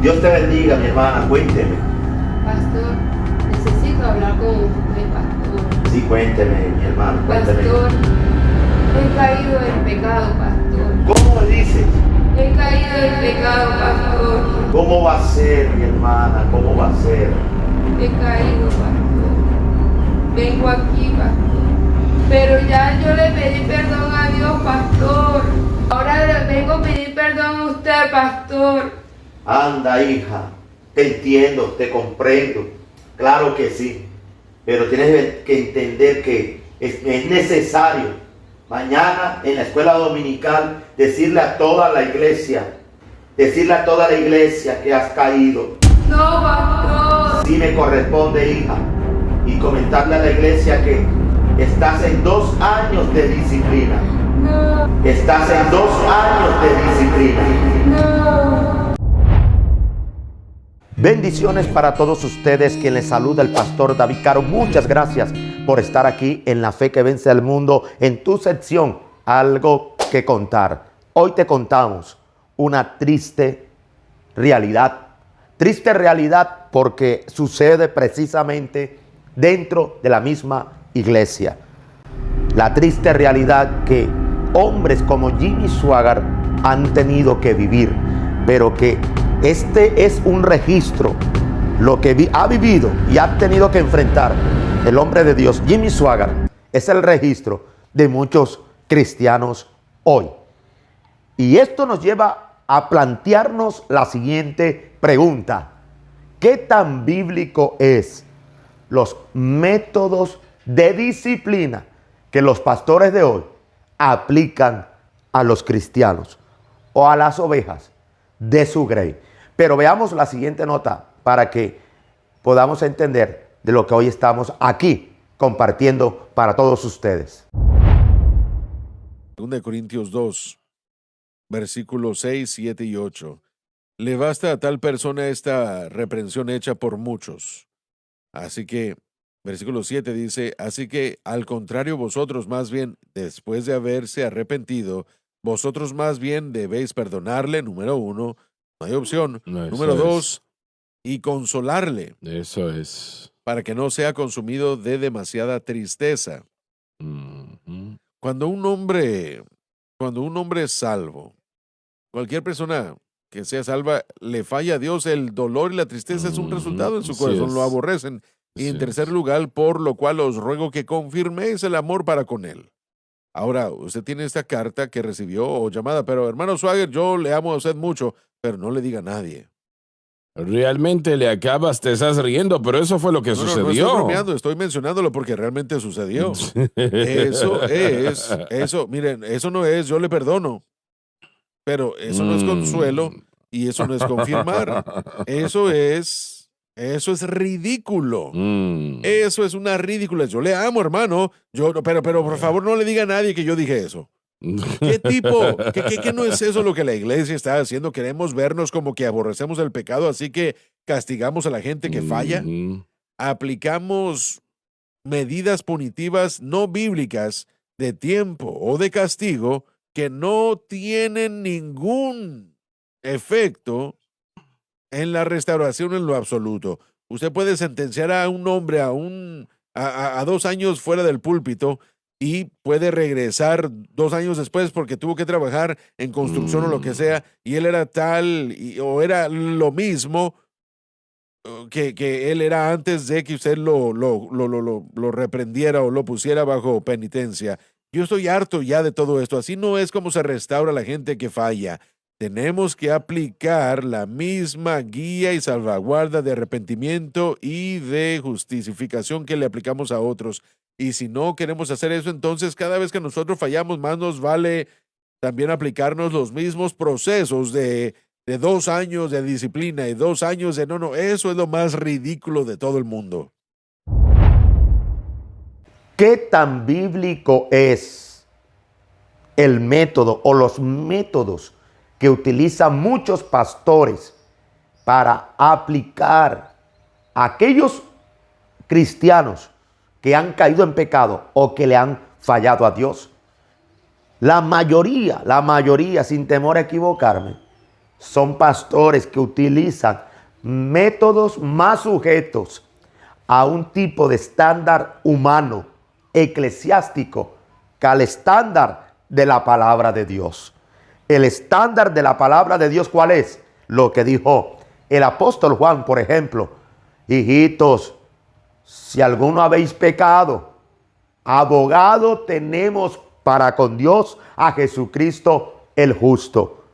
Dios te bendiga, mi hermana, cuénteme. Pastor, necesito hablar con usted, pastor. Sí, cuénteme, mi hermano, cuénteme. Pastor, he caído en pecado, pastor. ¿Cómo dices? He caído en pecado, pastor. ¿Cómo va a ser, mi hermana? ¿Cómo va a ser? He caído, pastor. Vengo aquí, pastor. Pero ya yo le pedí perdón a Dios, pastor. Ahora le vengo a pedir perdón a usted, pastor. Anda, hija, te entiendo, te comprendo. Claro que sí. Pero tienes que entender que es necesario mañana en la escuela dominical decirle a toda la iglesia que has caído. No, pastor. Sí me corresponde, hija, y comentarle a la iglesia que estás en 2 años de disciplina. No, Estás en 2 años de disciplina. no. Bendiciones para todos ustedes, quien les saluda el pastor David Caro. Muchas gracias por estar aquí en La Fe que Vence al Mundo, en tu sección Algo que Contar. Hoy te contamos una triste realidad. Triste realidad porque sucede precisamente dentro de la misma iglesia. La triste realidad que hombres como Jimmy Swaggart han tenido que vivir, pero que este es un registro, lo que ha vivido y ha tenido que enfrentar el hombre de Dios, Jimmy Swaggart, es el registro de muchos cristianos hoy. Y esto nos lleva a plantearnos la siguiente pregunta: ¿qué tan bíblico es los métodos de disciplina que los pastores de hoy aplican a los cristianos o a las ovejas de su grey? Pero veamos la siguiente nota para que podamos entender de lo que hoy estamos aquí compartiendo para todos ustedes. 2 Corintios 2, versículos 6, 7 y 8. Le basta a tal persona esta reprensión hecha por muchos. Así que, versículo 7 dice, así que al contrario vosotros más bien, después de haberse arrepentido, vosotros más bien debéis perdonarle, número 1, no hay opción, No, número eso 2, y consolarle, Eso es. para que no sea consumido de demasiada tristeza. Ujú. Cuando un hombre es salvo, cualquier persona que sea salva, le falla a Dios, el dolor y la tristeza es un resultado en su Así corazón, es. lo aborrecen. Y en Así tercer es. lugar, por lo cual os ruego que confirméis el amor para con él. Ahora, usted tiene esta carta que recibió o llamada, pero hermano Swaggart, yo le amo a usted mucho, pero no le diga a nadie. Realmente te estás riendo, pero eso fue lo que No estoy sucedió. bromeando, estoy mencionándolo porque realmente sucedió. Miren, eso no es, yo le perdono, pero eso no es consuelo y eso no es confirmar. Eso es ridículo. Eso es una ridícula. Yo le amo, hermano. Pero por favor no le diga a nadie que yo dije eso. ¿Qué tipo? ¿Qué no es eso lo que la iglesia está haciendo? Queremos vernos como que aborrecemos el pecado, así que castigamos a la gente que falla. Aplicamos medidas punitivas no bíblicas de tiempo o de castigo que no tienen ningún efecto en la restauración en lo absoluto. Usted puede sentenciar a un hombre a 2 años fuera del púlpito y puede regresar 2 años después porque tuvo que trabajar en construcción o lo que sea, y él era o era lo mismo que él era antes de que usted lo reprendiera o lo pusiera bajo penitencia. Yo estoy harto ya de todo esto. Así no es como se restaura la gente que falla. Tenemos que aplicar la misma guía y salvaguarda de arrepentimiento y de justificación que le aplicamos a otros. Y si no queremos hacer eso, entonces cada vez que nosotros fallamos, más nos vale también aplicarnos los mismos procesos de 2 años de disciplina y 2 años de no, eso es lo más ridículo de todo el mundo. ¿Qué tan bíblico es el método o los métodos que utilizan muchos pastores para aplicar a aquellos cristianos que han caído en pecado o que le han fallado a Dios? La mayoría, sin temor a equivocarme, son pastores que utilizan métodos más sujetos a un tipo de estándar humano, eclesiástico, que al estándar de la palabra de Dios. El estándar de la palabra de Dios, ¿cuál es? Lo que dijo el apóstol Juan, por ejemplo: hijitos, si alguno habéis pecado, abogado tenemos para con Dios a Jesucristo el justo.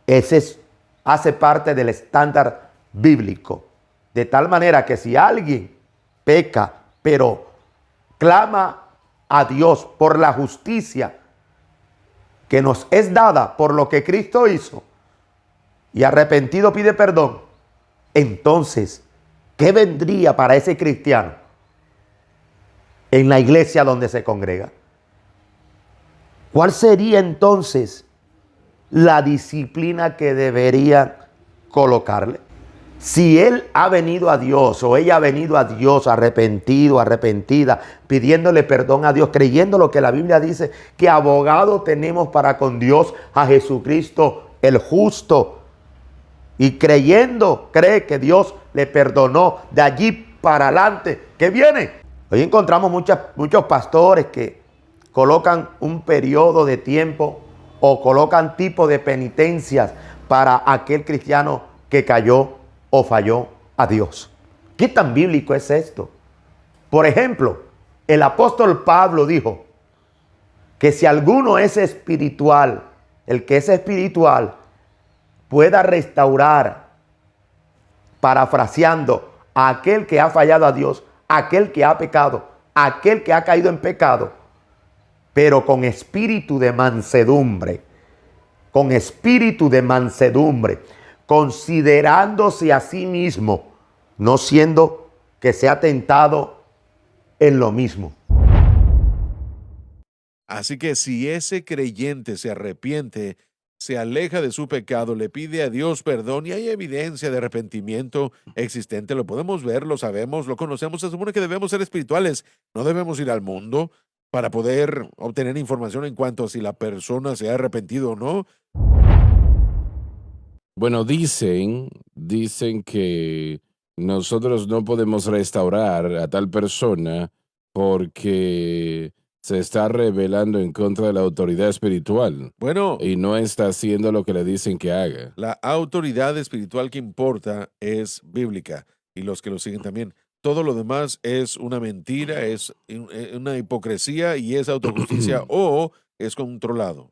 Ese hace parte del estándar bíblico. De tal manera que si alguien peca, pero clama a Dios por la justicia que nos es dada por lo que Cristo hizo, y arrepentido pide perdón, entonces, ¿qué vendría para ese cristiano en la iglesia donde se congrega? ¿Cuál sería entonces la disciplina que debería colocarle? Si él ha venido a Dios o ella ha venido a Dios arrepentido, arrepentida, pidiéndole perdón a Dios, creyendo lo que la Biblia dice, que abogado tenemos para con Dios a Jesucristo el justo, y cree que Dios le perdonó, de allí para adelante, ¿qué viene? Hoy encontramos muchos pastores que colocan un periodo de tiempo o colocan tipo de penitencias para aquel cristiano que cayó o falló a Dios. ¿Qué tan bíblico es esto? Por ejemplo, el apóstol Pablo dijo que si alguno es espiritual, el que es espiritual pueda restaurar, parafraseando, a aquel que ha fallado a Dios, aquel que ha pecado, aquel que ha caído en pecado, pero con espíritu de mansedumbre, considerándose a sí mismo, no siendo que sea tentado en lo mismo. Así que si ese creyente se arrepiente, se aleja de su pecado, le pide a Dios perdón y hay evidencia de arrepentimiento existente, lo podemos ver, lo sabemos, lo conocemos, se supone que debemos ser espirituales, no debemos ir al mundo para poder obtener información en cuanto a si la persona se ha arrepentido o no. Bueno, dicen que nosotros no podemos restaurar a tal persona porque se está rebelando en contra de la autoridad espiritual. Bueno, Y no está haciendo lo que le dicen que haga. la autoridad espiritual que importa es bíblica y los que lo siguen también. Todo lo demás es una mentira, es una hipocresía y es autojusticia o es controlado.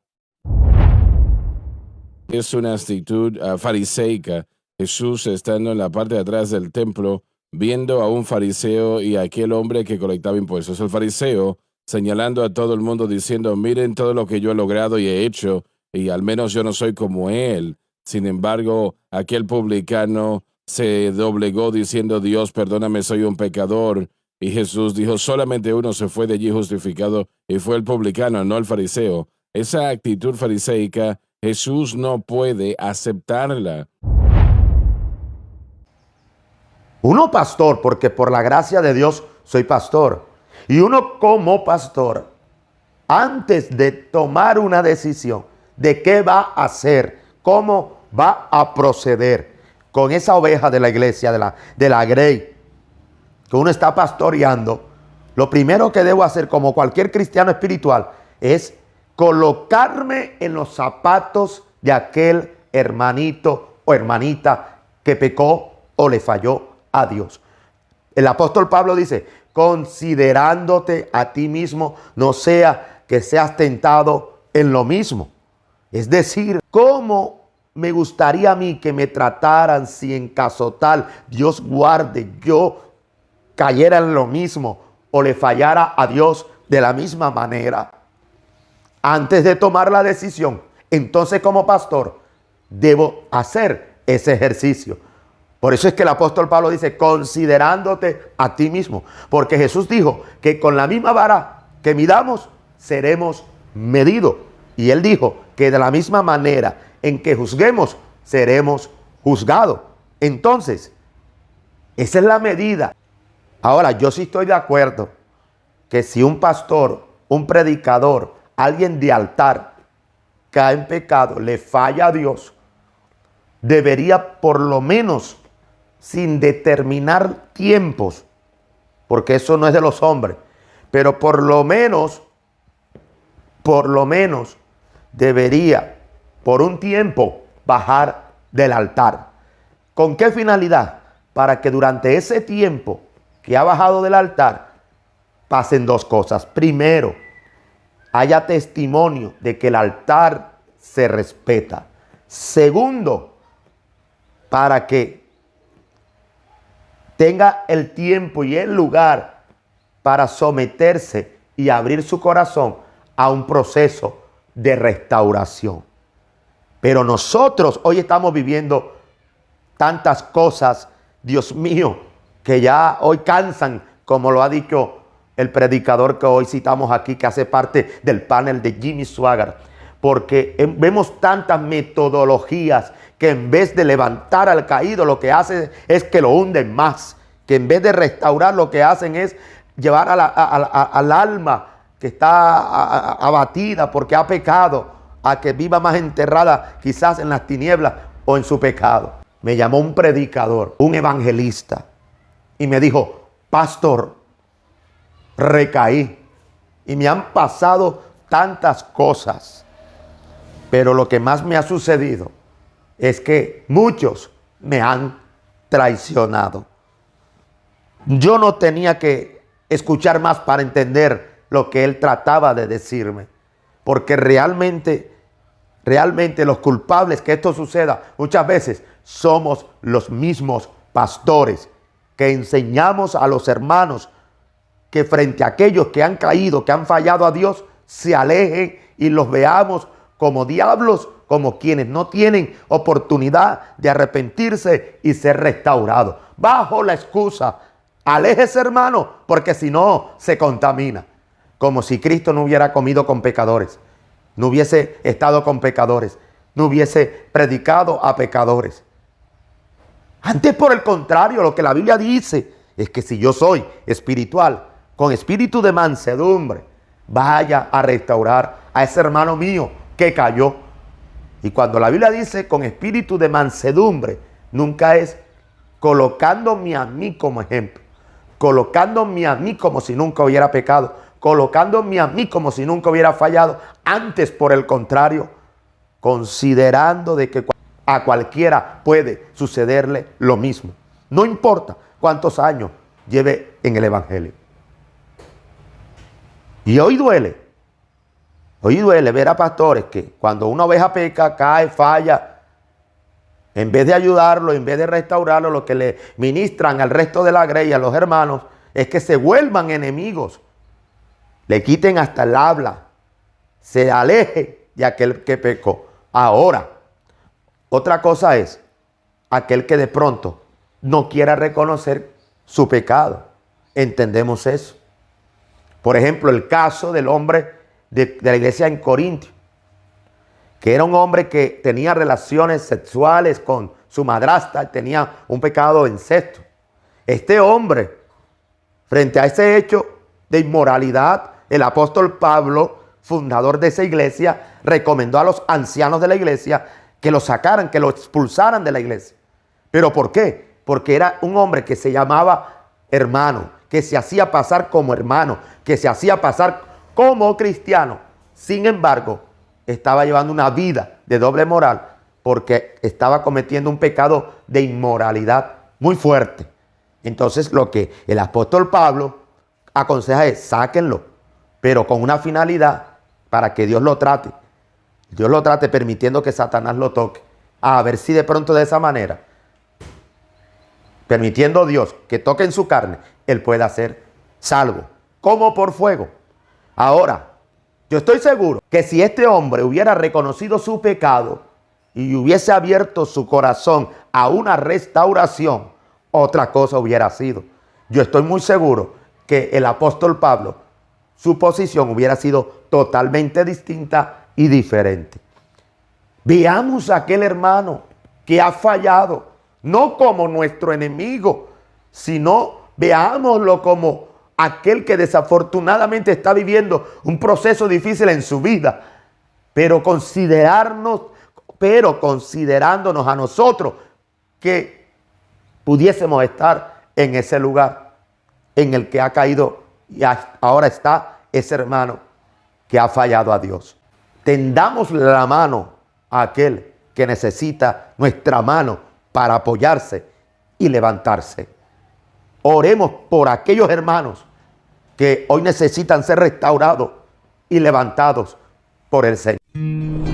Es una actitud fariseica. Jesús estando en la parte de atrás del templo, viendo a un fariseo y a aquel hombre que colectaba impuestos. El fariseo señalando a todo el mundo diciendo, miren todo lo que yo he logrado y he hecho, y al menos yo no soy como él. Sin embargo, aquel publicano se doblegó diciendo, Dios, perdóname, soy un pecador. Y Jesús dijo, solamente uno se fue de allí justificado, y fue el publicano, no el fariseo. Esa actitud fariseica, Jesús no puede aceptarla. Uno pastor, porque por la gracia de Dios soy pastor. Y uno como pastor, antes de tomar una decisión de qué va a hacer, cómo va a proceder con esa oveja de la iglesia, de la grey, que uno está pastoreando, lo primero que debo hacer como cualquier cristiano espiritual es colocarme en los zapatos de aquel hermanito o hermanita que pecó o le falló a Dios. El apóstol Pablo dice, considerándote a ti mismo, no sea que seas tentado en lo mismo. Es decir, ¿cómo me gustaría a mí que me trataran si en caso tal, Dios guarde, yo cayera en lo mismo o le fallara a Dios de la misma manera? Antes de tomar la decisión, entonces como pastor, debo hacer ese ejercicio. Por eso es que el apóstol Pablo dice, considerándote a ti mismo. Porque Jesús dijo que con la misma vara que midamos, seremos medidos. Y él dijo que de la misma manera en que juzguemos, seremos juzgados. Entonces, esa es la medida. Ahora, yo sí estoy de acuerdo que si un pastor, un predicador, alguien de altar, cae en pecado, le falla a Dios, debería por lo menos, sin determinar tiempos, porque eso no es de los hombres, pero por lo menos, debería por un tiempo bajar del altar. ¿Con qué finalidad? Para que durante ese tiempo que ha bajado del altar pasen dos cosas. Primero, haya testimonio de que el altar se respeta. Segundo, para que tenga el tiempo y el lugar para someterse y abrir su corazón a un proceso de restauración. Pero nosotros hoy estamos viviendo tantas cosas, Dios mío, que ya hoy cansan, como lo ha dicho el predicador que hoy citamos aquí, que hace parte del panel de Jimmy Swaggart, porque vemos tantas metodologías que en vez de levantar al caído, lo que hacen es que lo hunden más, que en vez de restaurar, lo que hacen es llevar al alma que está abatida porque ha pecado, a que viva más enterrada quizás en las tinieblas o en su pecado. Me llamó un predicador, un evangelista, y me dijo: pastor, recaí y me han pasado tantas cosas, pero lo que más me ha sucedido es que muchos me han traicionado. Yo no tenía que escuchar más para entender lo que él trataba de decirme, porque realmente los culpables que esto suceda muchas veces somos los mismos pastores que enseñamos a los hermanos que frente a aquellos que han caído, que han fallado a Dios, se alejen y los veamos como diablos, como quienes no tienen oportunidad de arrepentirse y ser restaurados. Bajo la excusa: aléjese, hermano, porque si no se contamina. Como si Cristo no hubiera comido con pecadores, no hubiese estado con pecadores, no hubiese predicado a pecadores. Antes, por el contrario, lo que la Biblia dice es que si yo soy espiritual, con espíritu de mansedumbre, vaya a restaurar a ese hermano mío que cayó. Y cuando la Biblia dice con espíritu de mansedumbre, nunca es colocándome a mí como ejemplo, colocándome a mí como si nunca hubiera pecado, colocándome a mí como si nunca hubiera fallado. Antes, por el contrario, considerando de que a cualquiera puede sucederle lo mismo. No importa cuántos años lleve en el evangelio. Y hoy duele ver a pastores que cuando una oveja peca, cae, falla, en vez de ayudarlo, en vez de restaurarlo, lo que le ministran al resto de la grey y a los hermanos es que se vuelvan enemigos, le quiten hasta el habla, se aleje de aquel que pecó. Ahora, otra cosa es aquel que de pronto no quiera reconocer su pecado. Entendemos eso. Por ejemplo, el caso del hombre de la iglesia en Corintio, que era un hombre que tenía relaciones sexuales con su madrastra, tenía un pecado de incesto. Este hombre, frente a ese hecho de inmoralidad, el apóstol Pablo, fundador de esa iglesia, recomendó a los ancianos de la iglesia que lo sacaran, que lo expulsaran de la iglesia. ¿Pero por qué? Porque era un hombre que se llamaba hermano, que se hacía pasar como hermano, que se hacía pasar como cristiano. Sin embargo, estaba llevando una vida de doble moral porque estaba cometiendo un pecado de inmoralidad muy fuerte. Entonces, lo que el apóstol Pablo aconseja es: sáquenlo, pero con una finalidad para que Dios lo trate. Dios lo trate permitiendo que Satanás lo toque. A ver si de pronto de esa manera, permitiendo Dios que toque en su carne, él pueda ser salvo, como por fuego. Ahora, yo estoy seguro que si este hombre hubiera reconocido su pecado y hubiese abierto su corazón a una restauración, otra cosa hubiera sido. Yo estoy muy seguro que el apóstol Pablo, su posición hubiera sido totalmente distinta y diferente. Veamos a aquel hermano que ha fallado, no como nuestro enemigo, sino veámoslo como aquel que desafortunadamente está viviendo un proceso difícil en su vida, pero considerarnos pero considerándonos a nosotros que pudiésemos estar en ese lugar en el que ha caído y ahora está ese hermano que ha fallado a Dios. Tendamos la mano a aquel que necesita nuestra mano para apoyarse y levantarse. Oremos por aquellos hermanos que hoy necesitan ser restaurados y levantados por el Señor.